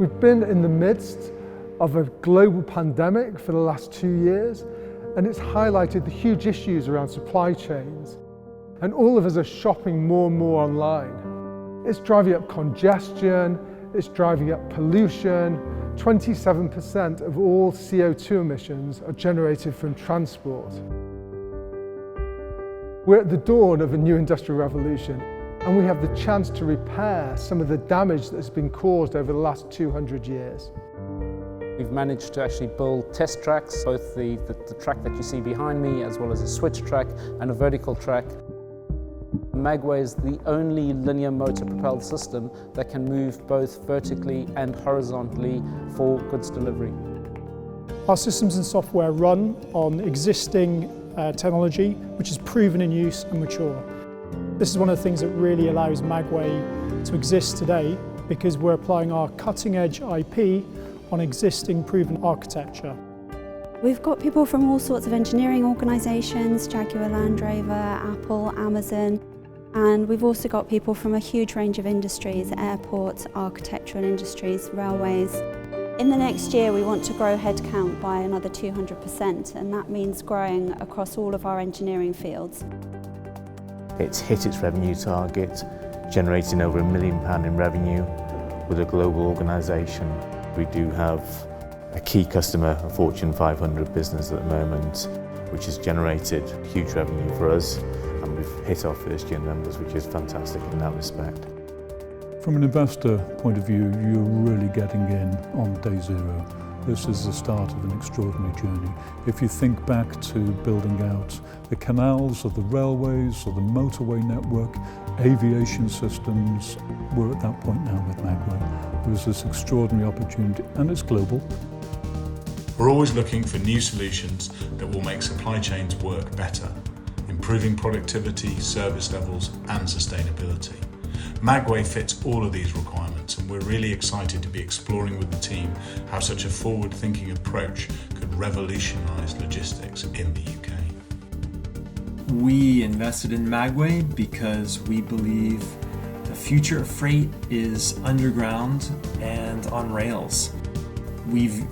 We've been in the midst of a global pandemic for the last 2 years, and it's highlighted the huge issues around supply chains. And all of us are shopping more and more online. It's driving up congestion, it's driving up pollution. 27% of all CO2 emissions are generated from transport. We're at the dawn of a new industrial revolution, and we have the chance to repair some of the damage that has been caused over the last 200 years. We've managed to actually build test tracks, both the track that you see behind me as well as a switch track and a vertical track. Magway is the only linear motor propelled system that can move both vertically and horizontally for goods delivery. Our systems and software run on existing technology which is proven in use and mature. This is one of the things that really allows Magway to exist today, because we're applying our cutting-edge IP on existing proven architecture. We've got people from all sorts of engineering organisations, Jaguar Land Rover, Apple, Amazon, and we've also got people from a huge range of industries, airports, architectural industries, railways. In the next year we want to grow headcount by another 200%, and that means growing across all of our engineering fields. It's hit its revenue target, generating over £1 million in revenue with a global organisation. We do have a key customer, a Fortune 500 business at the moment, which has generated huge revenue for us, and we've hit our first year numbers, which is fantastic in that respect. From an investor point of view, you're really getting in on day zero. This is the start of an extraordinary journey. If you think back to building out the canals of the railways or the motorway network, aviation systems, we're at that point now with Magway. There's this extraordinary opportunity, and it's global. We're always looking for new solutions that will make supply chains work better, improving productivity, service levels and sustainability. Magway fits all of these requirements, and we're really excited to be exploring with the team how such a forward-thinking approach could revolutionise logistics in the UK. We invested in Magway because we believe the future of freight is underground and on rails. We've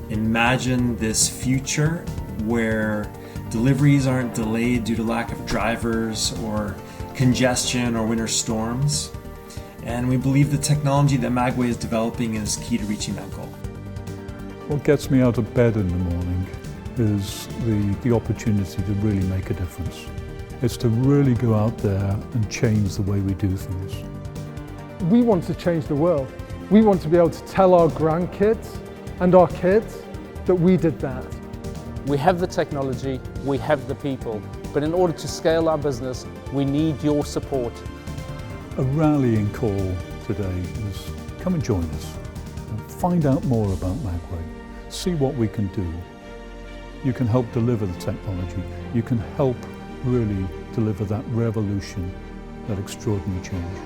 imagined this future where deliveries aren't delayed due to lack of drivers or congestion or winter storms. And we believe the technology that Magway is developing is key to reaching that goal. What gets me out of bed in the morning is the opportunity to really make a difference. It's to really go out there and change the way we do things. We want to change the world. We want to be able to tell our grandkids and our kids that we did that. We have the technology, we have the people, but in order to scale our business, we need your support. A rallying call today is come and join us. Find out more about Magway. See what we can do. You can help deliver the technology. You can help really deliver that revolution, that extraordinary change.